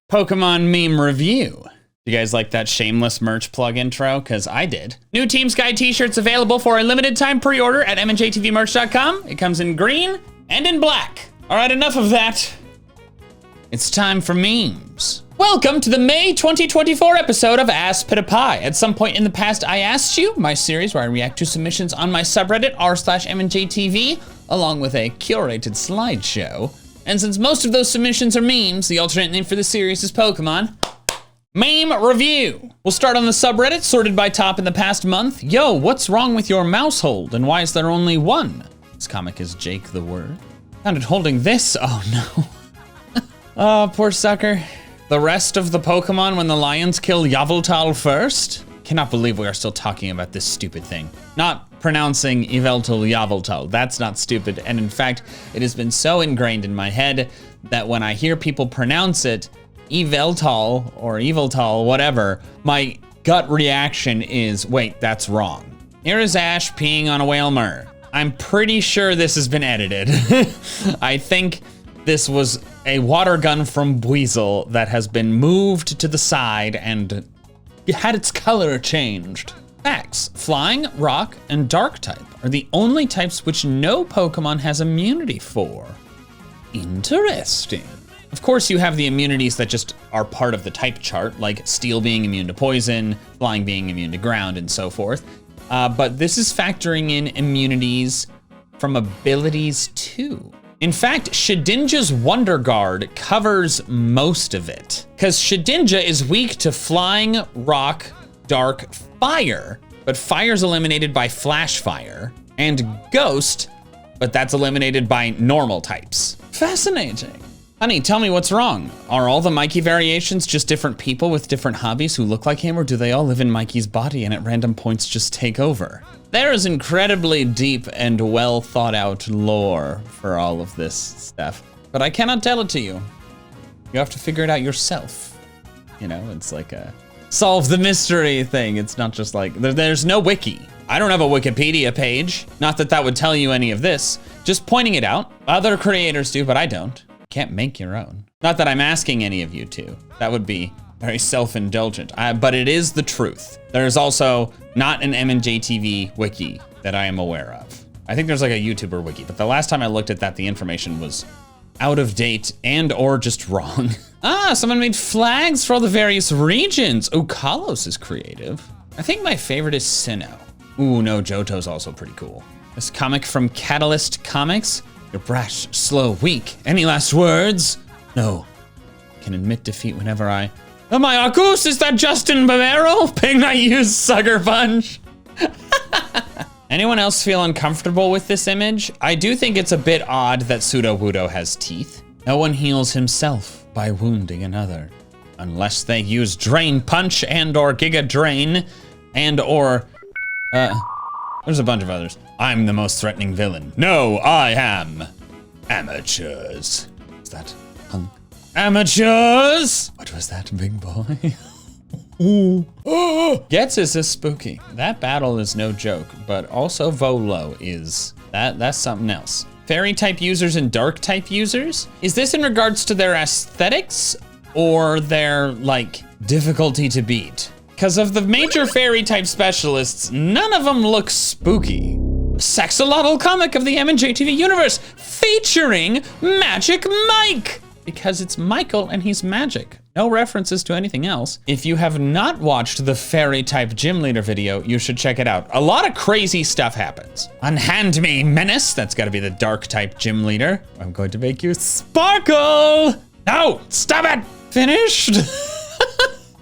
Pokemon meme review. You guys like that shameless merch plug intro? Because I did. New Team Sky t-shirts available for a limited time pre-order at MandJTVmerch.com. It comes in green and in black. All right, enough of that. It's time for memes. Welcome to the May 2024 episode of ASPITPIAY. At some point in the past, I asked you, my series where I react to submissions on my subreddit, r/MandJTV, along with a curated slideshow. And since most of those submissions are memes, the alternate name for the series is Pokemon Meme Review. We'll start on the subreddit, sorted by top in the past month. Yo, what's wrong with your mouse hold, and why is there only one? This comic is Jake the Word. Found it holding this, oh no. Oh, poor sucker. The rest of the Pokemon when the lions kill Yveltal first? Cannot believe we are still talking about this stupid thing. Not pronouncing Yveltal, that's not stupid. And in fact, it has been so ingrained in my head that when I hear people pronounce it Yveltal or Yveltal, whatever, my gut reaction is, wait, that's wrong. Here is Ash peeing on a Wailmer. I'm pretty sure this has been edited. I think this was a water gun from Buizel that has been moved to the side and had its color changed. Facts: Flying, Rock, and Dark type are the only types which no Pokemon has immunity for. Interesting. Of course, you have the immunities that just are part of the type chart, like Steel being immune to poison, Flying being immune to ground, and so forth. But this is factoring in immunities from abilities too. In fact, Shedinja's Wonder Guard covers most of it, because Shedinja is weak to Flying, Rock, Dark, Fire, but Fire's eliminated by Flash Fire, and Ghost, but that's eliminated by normal types. Fascinating. Honey, tell me what's wrong. Are all the Mikey variations just different people with different hobbies who look like him, or do they all live in Mikey's body and at random points just take over? There is incredibly deep and well thought out lore for all of this stuff, but I cannot tell it to you. You have to figure it out yourself. You know, it's like a solve the mystery thing. It's not just like, there's no wiki. I don't have a Wikipedia page. Not that that would tell you any of this, just pointing it out. Other creators do, but I don't. Can't make your own. Not that I'm asking any of you to. That would be very self-indulgent, but it is the truth. There's also not an MandJTV wiki that I am aware of. I think there's like a YouTuber wiki, but the last time I looked at that, the information was out of date and or just wrong. Someone made flags for all the various regions. Oh, Kalos is creative. I think my favorite is Sinnoh. Ooh, no, Johto's also pretty cool. This comic from Catalyst Comics. You're brash, slow, weak. Any last words? No. Can admit defeat whenever I... Oh my Arcus, is that Justin Bavero? Ping I use Sucker Punch. Anyone else feel uncomfortable with this image? I do think it's a bit odd that Sudowoodo has teeth. No one heals himself by wounding another. Unless they use Drain Punch and or Giga Drain and or... there's a bunch of others. I'm the most threatening villain. No, I am. Amateurs. Is that punk? Amateurs! What was that, big boy? Ooh. Getsus is spooky. That battle is no joke, but also Volo is. That's something else. Fairy type users and dark type users? Is this in regards to their aesthetics or their, like, difficulty to beat? Because of the major fairy type specialists, none of them look spooky. Sexolotl comic of the MandJTV universe featuring Magic Mike. Because it's Michael and he's magic. No references to anything else. If you have not watched the fairy type gym leader video, you should check it out. A lot of crazy stuff happens. Unhand me, menace. That's gotta be the dark type gym leader. I'm going to make you sparkle. No, stop it. Finished?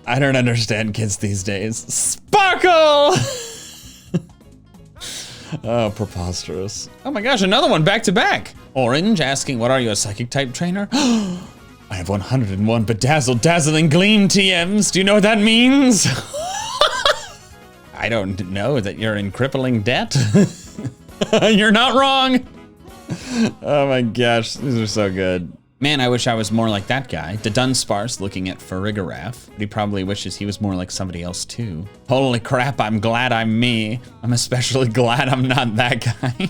I don't understand kids these days. Sparkle! Oh, preposterous. Oh my gosh, another one back to back. Orange asking, what are you, a psychic type trainer? I have 101 bedazzled, dazzling gleam TMs. Do you know what that means? I don't know that you're in crippling debt. You're not wrong. Oh my gosh, these are so good. Man, I wish I was more like that guy. The Dunsparce looking at Farigiraf, but he probably wishes he was more like somebody else too. Holy crap, I'm glad I'm me. I'm especially glad I'm not that guy.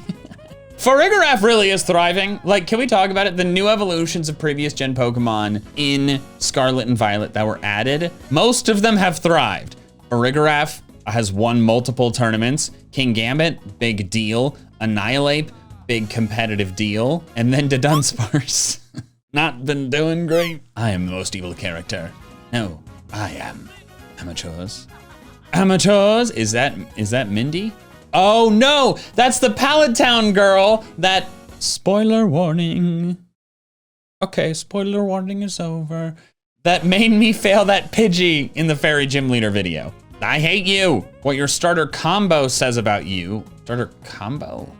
Farigiraf really is thriving. Like, can we talk about it? The new evolutions of previous gen Pokemon in Scarlet and Violet that were added, most of them have thrived. Farigiraf has won multiple tournaments. King Gambit, big deal. Annihilate, big competitive deal. And then the Dunsparce, not been doing great. I am the most evil character. No, I am. Amateurs. Amateurs? Is that Mindy? Oh no, that's the Pallet Town girl that, spoiler warning. Okay, spoiler warning is over. That made me fail that Pidgey in the Fairy Gym Leader video. I hate you. What your starter combo says about you. Starter combo?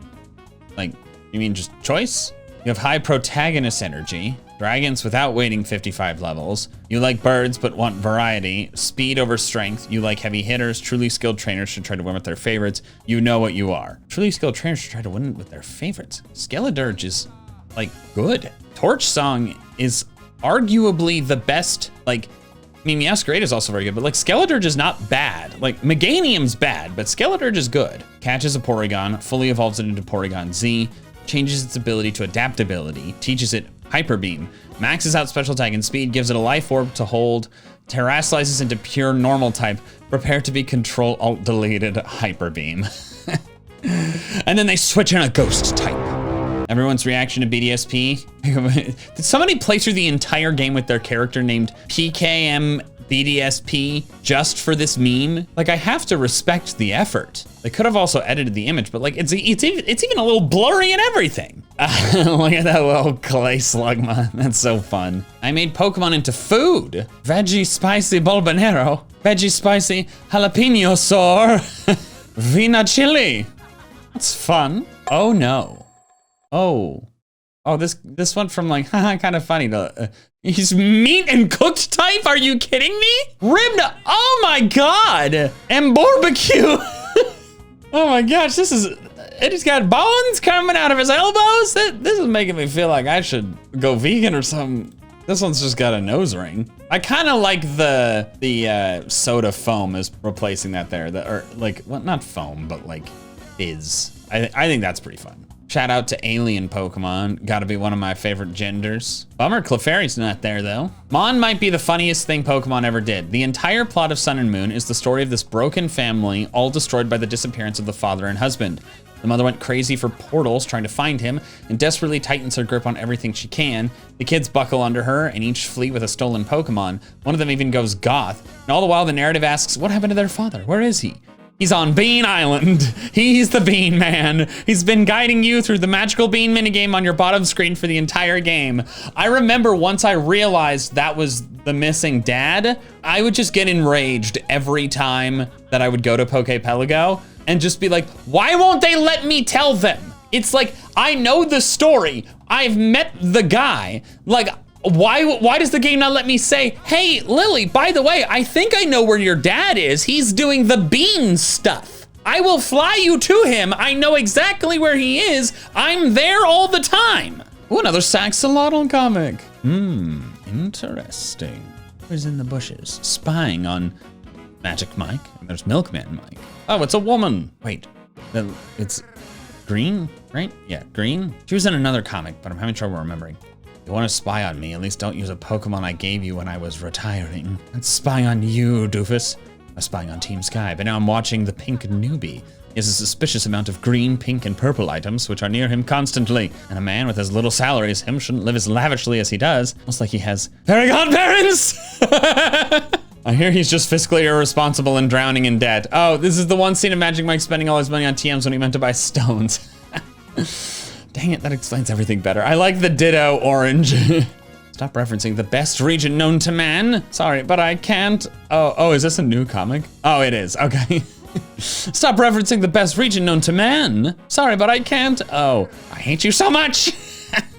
Like, you mean just choice? You have high protagonist energy. Dragons without waiting 55 levels. You like birds but want variety. Speed over strength. You like heavy hitters. Truly skilled trainers should try to win with their favorites. You know what you are. Truly skilled trainers should try to win with their favorites. Skeledirge is, like, good. Torch Song is arguably the best, like, I mean, Meowscarade is also very good, but like Skeledirge is not bad. Like Meganium's bad, but Skeledirge is good. Catches a Porygon, fully evolves it into Porygon Z, changes its ability to adaptability, teaches it Hyper Beam, maxes out special attack and speed, gives it a life orb to hold, terrestrializes into pure normal type, prepare to be Control-Alt-Deleted Hyper Beam. And then they switch in a ghost type. Everyone's reaction to BDSP. Did somebody play through the entire game with their character named PKM BDSP just for this meme? Like, I have to respect the effort. They could have also edited the image, but like, it's even a little blurry and everything. Look at that little clay slugma. That's so fun. I made Pokemon into food. Veggie spicy bulbanero. Veggie spicy jalapeno sour. Vina chili. That's fun. Oh no. Oh, this went from like, haha, kind of funny to, he's meat and cooked type? Are you kidding me? Ribbed, oh my God. And barbecue. Oh my gosh, he's got bones coming out of his elbows. This is making me feel like I should go vegan or something. This one's just got a nose ring. I kind of like the soda foam is replacing that there. Or like, well, not foam, but like fizz. I think that's pretty fun. Shout out to alien Pokemon. Gotta be one of my favorite genders. Bummer Clefairy's not there though. Mon might be the funniest thing Pokemon ever did. The entire plot of Sun and Moon is the story of this broken family, all destroyed by the disappearance of the father and husband. The mother went crazy for portals trying to find him and desperately tightens her grip on everything she can. The kids buckle under her and each flee with a stolen Pokemon. One of them even goes goth. And all the while the narrative asks, what happened to their father? Where is he? He's on Bean Island. He's the Bean Man. He's been guiding you through the magical bean minigame on your bottom screen for the entire game. I remember once I realized that was the missing dad, I would just get enraged every time that I would go to Poképelago and just be like, why won't they let me tell them? It's like, I know the story. I've met the guy. Like, why does the game not let me say, hey, Lily, by the way, I think I know where your dad is. He's doing the bean stuff. I will fly you to him. I know exactly where he is. I'm there all the time. Ooh, another Saxolotl comic. Interesting. Who's in the bushes? Spying on Magic Mike. And there's Milkman Mike. Oh, it's a woman. Wait, it's green, right? Yeah, green. She was in another comic, but I'm having trouble remembering. You want to spy on me, at least don't use a Pokemon I gave you when I was retiring. Let's spy on you, doofus. I'm spying on Team Sky, but now I'm watching the pink newbie. He has a suspicious amount of green, pink, and purple items, which are near him constantly. And a man with as little salary as him shouldn't live as lavishly as he does. Almost like he has very godparents! I hear he's just fiscally irresponsible and drowning in debt. Oh, this is the one scene of Magic Mike spending all his money on TMs when he meant to buy stones. Dang it, that explains everything better. I like the ditto orange. Stop referencing the best region known to man. Sorry, but I can't. Oh, is this a new comic? Oh, it is, okay. Stop referencing the best region known to man. Sorry, but I can't. Oh, I hate you so much.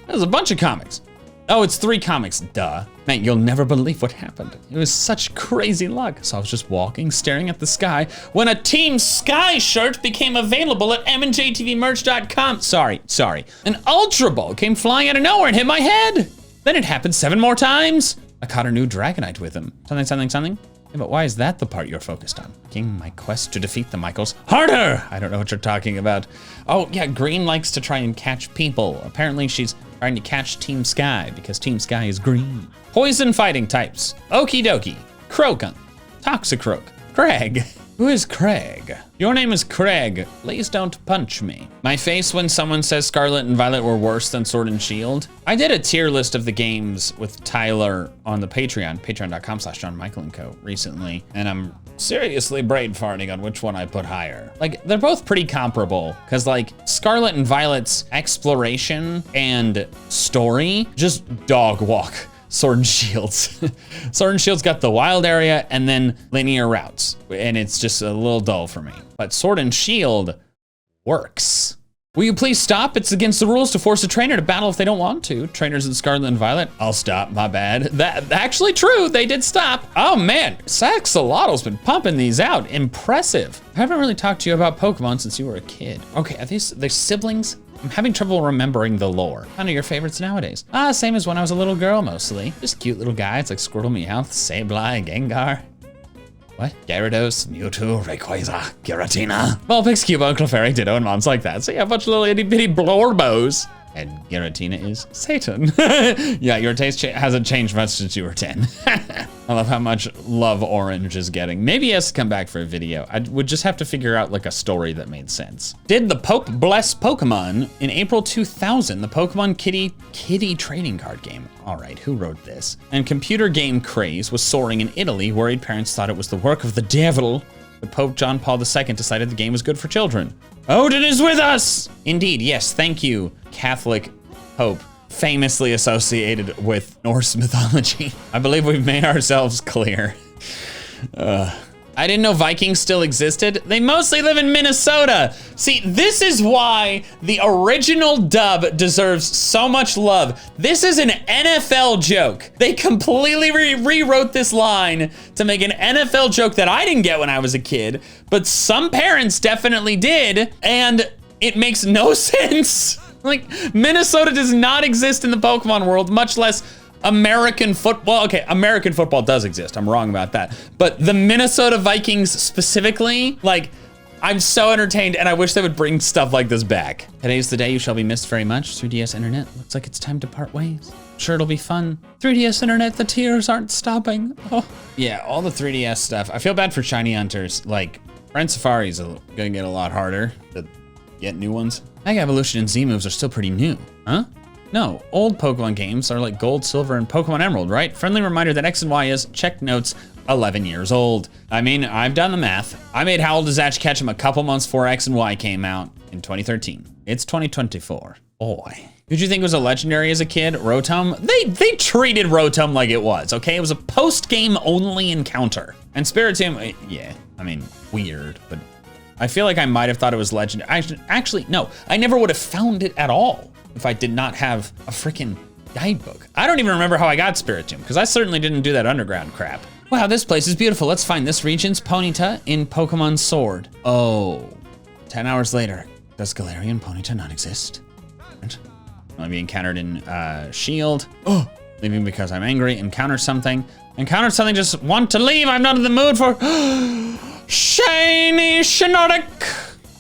There's a bunch of comics. Oh, it's 3 comics, duh. Man, you'll never believe what happened. It was such crazy luck. So I was just walking, staring at the sky, when a Team Sky shirt became available at MandJTVmerch.com. Sorry. An Ultra Ball came flying out of nowhere and hit my head. Then it happened 7 more times. I caught a new Dragonite with him. Something. Yeah, but why is that the part you're focused on? King, my quest to defeat the Michaels. Harder! I don't know what you're talking about. Oh, yeah, Green likes to try and catch people. Apparently she's trying to catch Team Sky because Team Sky is green. Poison fighting types. Okie dokie. Croak, Toxicroak. Craig. Who is Craig? Your name is Craig. Please don't punch me. My face when someone says Scarlet and Violet were worse than Sword and Shield. I did a tier list of the games with Tyler on the Patreon, patreon.com/JohnMichaelandCo recently, and I'm seriously brain farting on which one I put higher. Like, they're both pretty comparable, because like Scarlet and Violet's exploration and story just dog walk Sword and Shields. Sword and Shields got the wild area and then linear routes, and it's just a little dull for me. But Sword and Shield works. Will you please stop? It's against the rules to force a trainer to battle if they don't want to. Trainers in Scarlet and Violet. I'll stop, my bad. That actually true, they did stop. Oh man, Saxolotl's been pumping these out. Impressive. I haven't really talked to you about Pokemon since you were a kid. Okay, are these their siblings? I'm having trouble remembering the lore. None of your favorites nowadays? Same as when I was a little girl, mostly. Just cute little guys like Squirtle, Meowth, Sableye, Gengar. What? Gyarados, Mewtwo, Rayquaza, Giratina. Vulpix, Cubone, Clefairy, Ditto, and mons like that. So yeah, a bunch of little itty bitty blorbos. And Giratina is Satan. Yeah, your taste hasn't changed much since you were 10. I love how much love Orange is getting. Maybe he has to come back for a video. I would just have to figure out like a story that made sense. Did the Pope bless Pokemon? In April 2000, the Pokemon Kitty trading card game. All right, who wrote this? And computer game craze was soaring in Italy. Worried parents thought it was the work of the devil. But Pope John Paul II decided the game was good for children. Odin is with us! Indeed, yes, thank you, Catholic Pope, famously associated with Norse mythology. I believe we've made ourselves clear. I didn't know Vikings still existed. They mostly live in Minnesota. See, this is why the original dub deserves so much love. This is an NFL joke. They completely rewrote this line to make an NFL joke that I didn't get when I was a kid, but some parents definitely did, and it makes no sense. Like, Minnesota does not exist in the Pokemon world, much less American football. Okay, American football does exist. I'm wrong about that. But the Minnesota Vikings specifically, like, I'm so entertained and I wish they would bring stuff like this back. Today's the day you shall be missed very much. 3DS Internet, looks like it's time to part ways. Sure, it'll be fun. 3DS Internet, the tears aren't stopping. Oh. Yeah, all the 3DS stuff. I feel bad for shiny hunters. Like, Friend Safari's gonna get a lot harder to get new ones. Mega Evolution and Z-moves are still pretty new, huh? No, old Pokemon games are like Gold, Silver, and Pokemon Emerald, right? Friendly reminder that X and Y is, check notes, 11 years old. I mean, I've done the math. I made Howl to Zatch Ketchum a couple months before X and Y came out in 2013. It's 2024. Boy. Did you think it was a legendary as a kid? Rotom? They treated Rotom like it was, okay? It was a post-game only encounter. And Spiritomb, yeah, I mean, weird, but I feel like I might have thought it was legendary. Actually, no, I never would have found it at all if I did not have a freaking guidebook. I don't even remember how I got Spiritomb, because I certainly didn't do that underground crap. Wow, this place is beautiful. Let's find this region's Ponyta in Pokemon Sword. Oh, 10 hours later. Does Galarian Ponyta not exist? Maybe encountered in Shield. Oh, leaving because I'm angry. Encounter something. Encountered something, just want to leave. I'm not in the mood for shiny Shiinotic.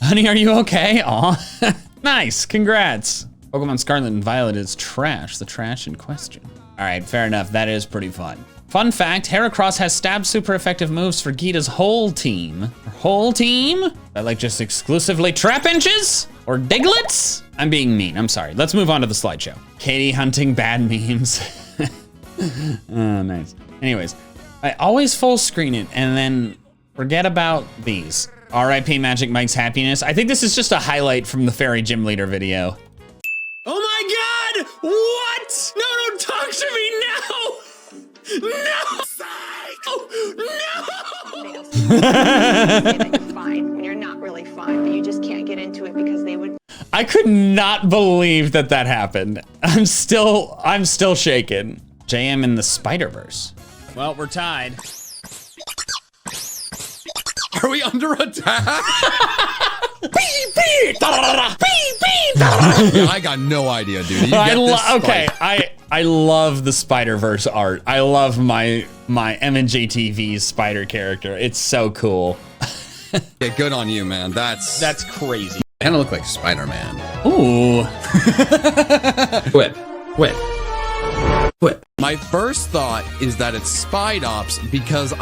Honey, are you okay? Aw, nice, congrats. Pokemon Scarlet and Violet is trash, the trash in question. All right, fair enough, that is pretty fun. Fun fact, Heracross has stab super effective moves for Gita's whole team. Her whole team? That like just exclusively Trapinches? Or Diglets? I'm being mean, I'm sorry. Let's move on to the slideshow. Katie hunting bad memes. Oh, nice. Anyways, I always full screen it and then forget about these. RIP Magic Mike's happiness. I think this is just a highlight from the Fairy Gym Leader video. Oh my God! What? No, don't talk to me now! No! Oh, no! You're fine when you're not really fine, but you just can't get into it because they would. I could not believe that that happened. I'm still shaken. JM in the Spider-Verse. Well, we're tied. Are we under attack? I got no idea, dude. You get this Okay, I love the Spider-Verse art. I love my MandJTV spider character. It's so cool. Yeah, good on you, man. That's crazy. Kind of look like Spider-Man. Ooh. Whip. My first thought is that it's Spide Ops because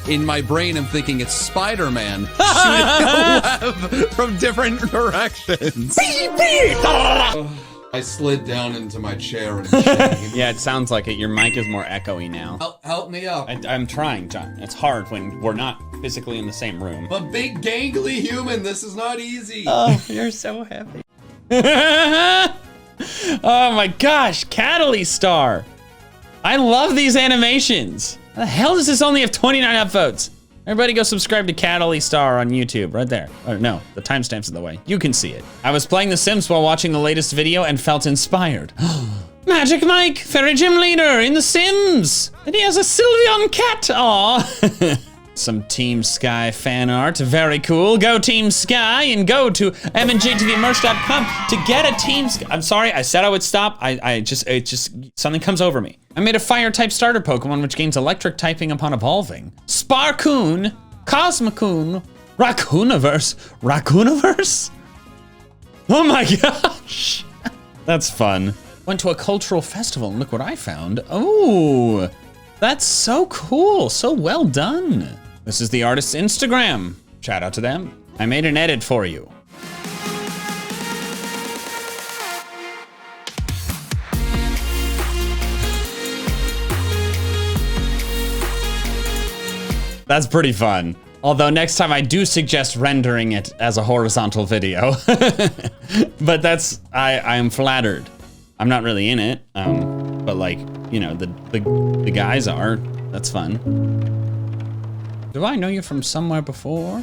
in my brain, I'm thinking it's Spider-Man shooting a web from different directions. I slid down into my chair in shame. Yeah, it sounds like it. Your mic is more echoey now. Help me up. I'm trying, John. It's hard when we're not physically in the same room. I'm a big gangly human. This is not easy. Oh, you're so happy. Oh my gosh, Cataly Star. I love these animations. How the hell does this only have 29 upvotes? Everybody go subscribe to Cataly Star on YouTube, right there. Oh, no, the timestamp's in the way. You can see it. I was playing The Sims while watching the latest video and felt inspired. Magic Mike, fairy gym leader in The Sims. And he has a Sylveon cat, aw. Some Team Sky fan art, very cool. Go Team Sky and go to MandJTVmerch.com to get a Team Sky. I'm sorry, I said I would stop. It just, something comes over me. I made a fire type starter Pokemon which gains electric typing upon evolving. Sparkoon, Cosmocoon, Raccooniverse? Oh my gosh. That's fun. Went to a cultural festival and look what I found. Oh, that's so cool, so well done. This is the artist's Instagram. Shout out to them. I made an edit for you. That's pretty fun. Although next time I do suggest rendering it as a horizontal video. But that's, I am flattered. I'm not really in it, but like, you know, the guys are. That's fun. Do I know you from somewhere before?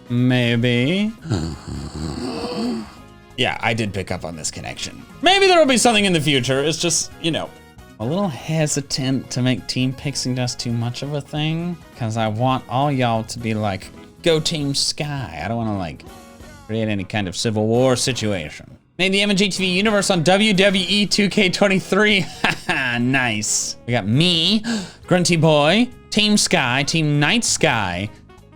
Maybe. Yeah, I did pick up on this connection. Maybe there will be something in the future. It's just, you know, a little hesitant to make Team Pixie Dust too much of a thing, because I want all y'all to be like, go Team Sky. I don't want to like create any kind of civil war situation. Made the MandJTV universe on WWE 2K23. Haha, nice. We got me, Grunty Boy, Team Sky, Team Night Sky.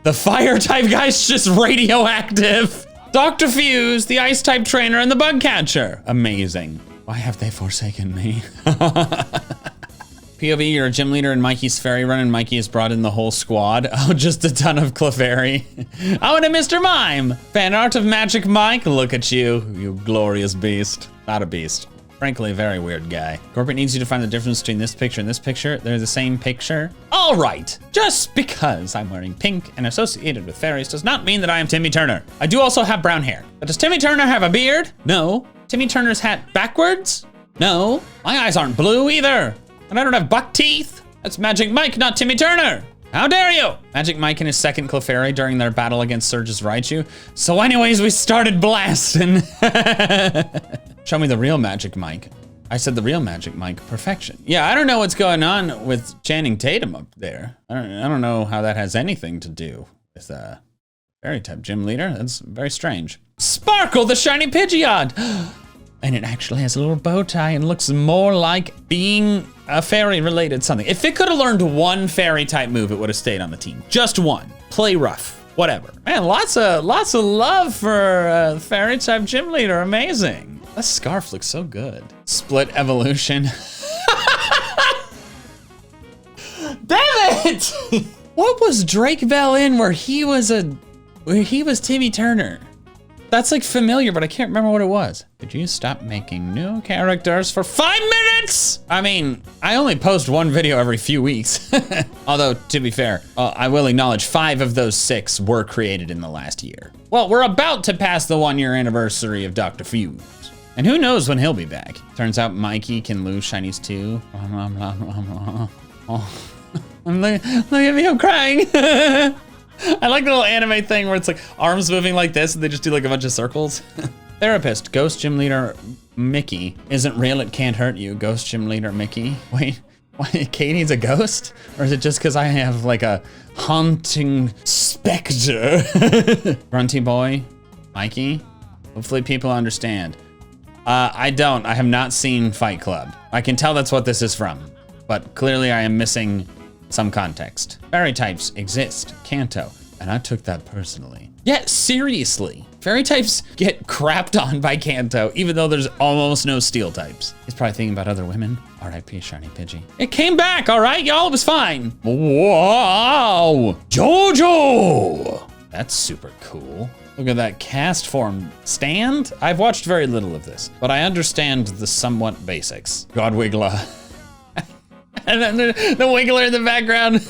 The fire type guy's just radioactive. Dr. Fuse, the ice type trainer, and the bug catcher. Amazing. Why have they forsaken me? POV, you're a gym leader in Mikey's fairy run and Mikey has brought in the whole squad. Oh, just a ton of Clefairy. Oh, and a Mr. Mime. Fan art of Magic Mike. Look at you, you glorious beast. Not a beast. Frankly, a very weird guy. Corporate needs you to find the difference between this picture and this picture. They're the same picture. All right, just because I'm wearing pink and associated with fairies does not mean that I am Timmy Turner. I do also have brown hair. But does Timmy Turner have a beard? No. Timmy Turner's hat backwards? No. My eyes aren't blue either. And I don't have buck teeth. That's Magic Mike, not Timmy Turner. How dare you? Magic Mike and his second Clefairy during their battle against Surge's Raichu. So anyways, we started blasting. Show me the real Magic Mike. I said the real Magic Mike, perfection. Yeah, I don't know what's going on with Channing Tatum up there. I don't know how that has anything to do with fairy type gym leader. That's very strange. Sparkle the shiny Pidgeot. And it actually has a little bow tie and looks more like being a fairy related something. If it could have learned one fairy type move, it would have stayed on the team. Just one. Play rough. Whatever. Man, lots of love for fairy type gym leader. Amazing. That scarf looks so good. Split evolution. Damn it! What was Drake Bell in where he was Timmy Turner? That's like familiar, but I can't remember what it was. Could you stop making new characters for 5 minutes? I mean, I only post one video every few weeks. Although, to be fair, I will acknowledge 5 of those 6 were created in the last year. Well, we're about to pass the 1-year anniversary of Dr. Fuse. And who knows when he'll be back. Turns out Mikey can lose shinies too. Look at me, I'm crying. I like the little anime thing where it's like arms moving like this and they just do like a bunch of circles. Therapist, ghost gym leader Mickey. Isn't real, it can't hurt you. Ghost gym leader Mickey. Wait, Katie's a ghost? Or is it just because I have like a haunting specter? Grunty Boy, Mikey, hopefully people understand. I don't. I have not seen Fight Club. I can tell that's what this is from, but clearly I am missing some context. Fairy types exist, Kanto, and I took that personally. Yeah, seriously. Fairy types get crapped on by Kanto, even though there's almost no steel types. He's probably thinking about other women. R.I.P. Shiny Pidgey. It came back, all right, y'all, it was fine. Wow, Jojo. That's super cool. Look at that cast form stand. I've watched very little of this, but I understand the somewhat basics. God Wiggler. And then the Wiggler in the background.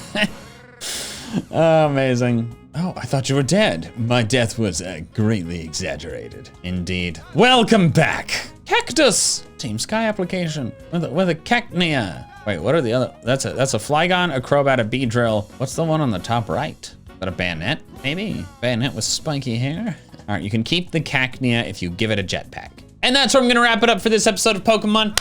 Oh, amazing. Oh, I thought you were dead. My death was greatly exaggerated. Indeed. Welcome back. Cactus. Team Sky application with a Cacnea. Wait, what are the other? That's a Flygon, a Crobat, a Beedrill. What's the one on the top right? Is that a Bayonet, maybe? Bayonet with spiky hair. All right, you can keep the Cacnea if you give it a jetpack. And that's where I'm gonna wrap it up for this episode of Pokemon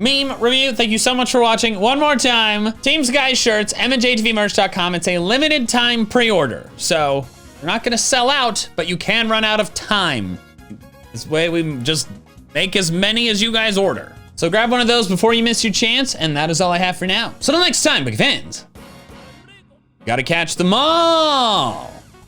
Meme Review. Thank you so much for watching. One more time, Team Sky shirts, MandJTVmerch.com. It's a limited time pre-order. So you're not gonna sell out, but you can run out of time. This way we just make as many as you guys order. So grab one of those before you miss your chance, and that is all I have for now. So until next time, big fans, gotta catch them all.